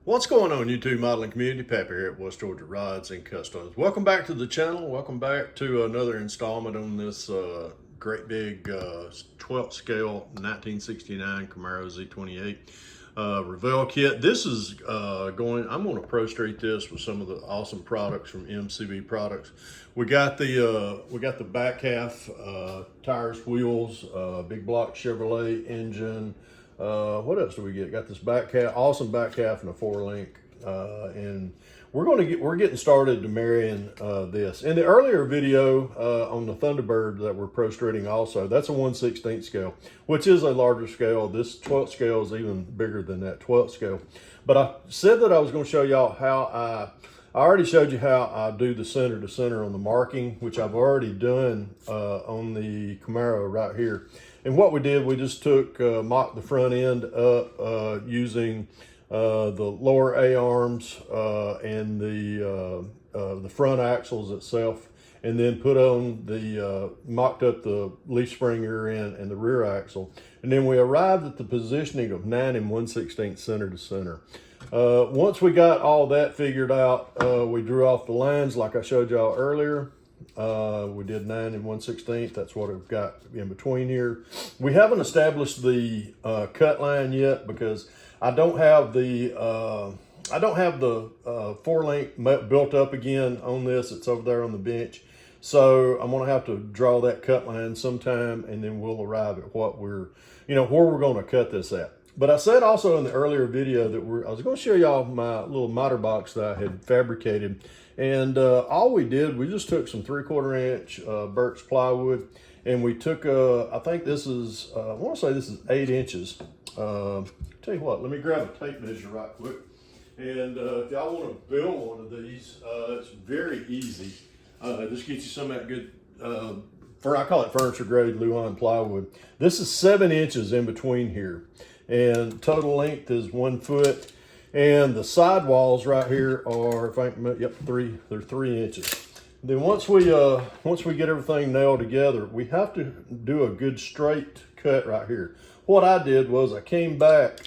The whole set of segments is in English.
What's going on, YouTube modeling community? Pappy here at West Georgia Rods and Customs. Welcome back to the channel. Welcome back to another installment on this great big 12th scale 1969 Camaro Z28 Revell kit. This is I'm going to Pro Street this with some of the awesome products from MCB Products. We got the back half, tires, wheels, big block Chevrolet engine. What else do we get? Got this back half, awesome back half and a 4-link, and we're getting started to marrying this. In the earlier video on the Thunderbird that we're prostrating also, that's a 1/16 scale, which is a larger scale. This 12th scale is even bigger than that 12th scale. But I said that I was going to show y'all how I already showed you how I do the center to center on the marking, which I've already done on the Camaro right here. And what we did, we just took, mocked the front end up using the lower A-arms and the front axles itself, and then put on the, mocked up the leaf spring rear end and the rear axle. And then we arrived at the positioning of 9 1/16 center to center. Once we got all that figured out, we drew off the lines like I showed y'all earlier. We did 9 1/16. That's what we've got in between here. We haven't established the cut line yet because I don't have the 4-link built up again on this. It's over there on the bench. So I'm gonna have to draw that cut line sometime, and then we'll arrive at what where we're gonna cut this at. But I said also in the earlier video that I was going to show y'all my little miter box that I had fabricated. And all we did, we just took some 3/4 inch birch plywood, and we took, I think this is, I want to say this is 8 inches. Tell you what, let me grab a tape measure right quick. And if y'all want to build one of these, it's very easy. Just get you some of that good, I call it furniture grade Luan plywood. This is 7 inches in between here. And total length is 1 foot, and the sidewalls right here are, if I can, yep, they're 3 inches. Then once we get everything nailed together, we have to do a good straight cut right here. What I did was I came back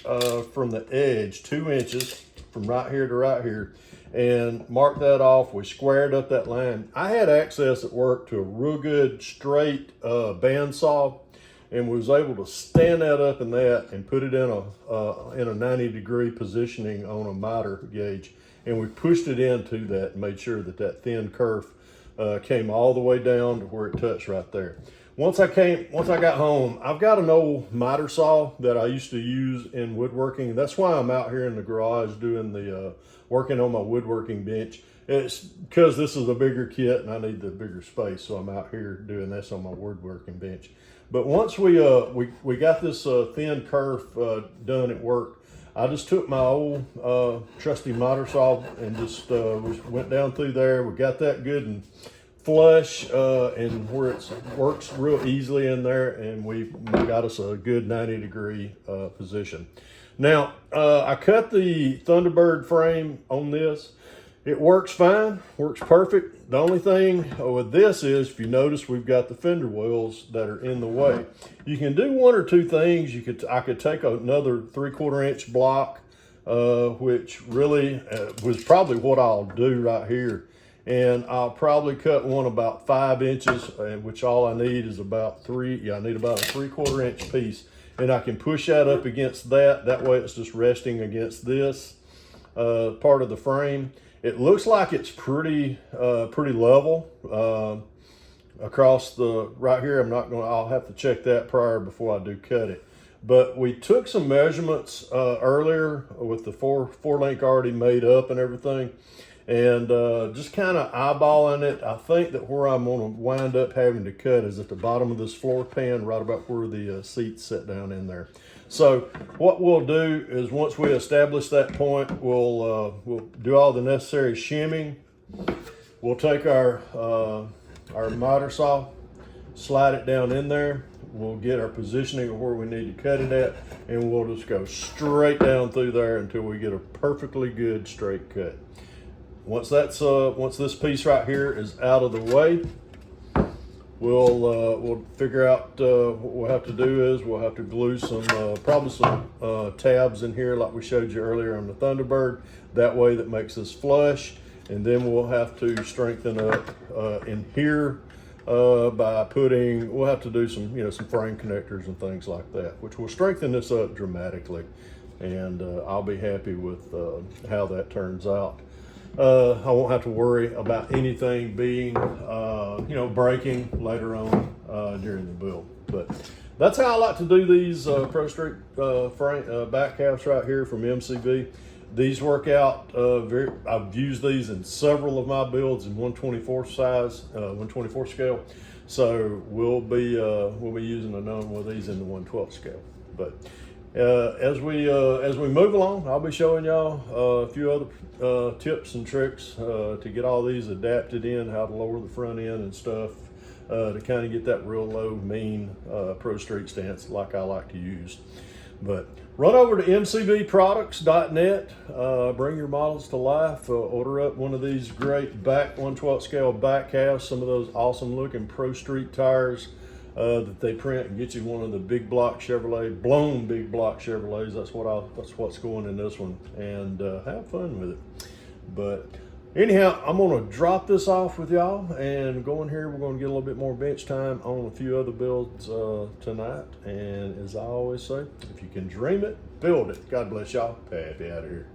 from the edge 2 inches from right here to right here and marked that off. We squared up that line. I had access at work to a real good straight bandsaw, and was able to stand that up in that and put it in a 90-degree positioning on a miter gauge, and we pushed it into that and made sure that that thin kerf came all the way down to where it touched right there. Once I got home, I've got an old miter saw that I used to use in woodworking. That's why I'm out here in the garage doing the working on my woodworking bench. It's because this is a bigger kit and I need the bigger space, so I'm out here doing this on my woodworking bench. But once we got this thin kerf done at work, I just took my old trusty miter saw and just went down through there. We got that good and flush and where it works real easily in there, and we got us a good 90-degree position. Now, I cut the Thunderbird frame on this. It works fine, works perfect. The only thing with this is, if you notice, we've got the fender wells that are in the way. You can do one or two things. I could take another 3/4 inch block, which really was probably what I'll do right here. And I'll probably cut one about 5 inches, which all I need is about I need about a 3/4 inch piece. And I can push that up against that. That way it's just resting against this part of the frame. It looks like it's pretty level across the right here. I'll have to check that prior before I do cut it. But we took some measurements earlier with the four link already made up and everything, and just kind of eyeballing it. I think that where I'm going to wind up having to cut is at the bottom of this floor pan, right about where the seats sit down in there. So what we'll do is, once we establish that point, we'll do all the necessary shimming. We'll take our miter saw, slide it down in there. We'll get our positioning of where we need to cut it at, and we'll just go straight down through there until we get a perfectly good straight cut. Once this piece right here is out of the way, we'll figure out what we'll have to do is we'll have to glue some probably some tabs in here like we showed you earlier on the Thunderbird. That way that makes this flush, and then we'll have to strengthen up in here by putting, we'll have to do some, you know, some frame connectors and things like that, which will strengthen this up dramatically. And I'll be happy with how that turns out. I won't have to worry about anything being, you know, breaking later on during the build. But that's how I like to do these Pro Street frame back caps right here from MCB. These work out I've used these in several of my builds in 1/24 size, 1/24 scale. So we'll be using another one of these in the 1/12 scale. But as we move along, I'll be showing y'all a few other tips and tricks to get all these adapted in, how to lower the front end and stuff to kind of get that real low, mean Pro Street stance like I like to use. But run over to mcbproducts.net, bring your models to life, order up one of these great back 1/12 scale back halves, some of those awesome looking Pro Street tires that they print, and get you one of the big block Chevrolet, blown big block Chevrolets. That's what's going in this one, and have fun with it. But anyhow, I'm gonna drop this off with y'all and go in here. We're gonna get a little bit more bench time on a few other builds tonight. And as I always say, if you can dream it, build it. God bless y'all. Happy out of here.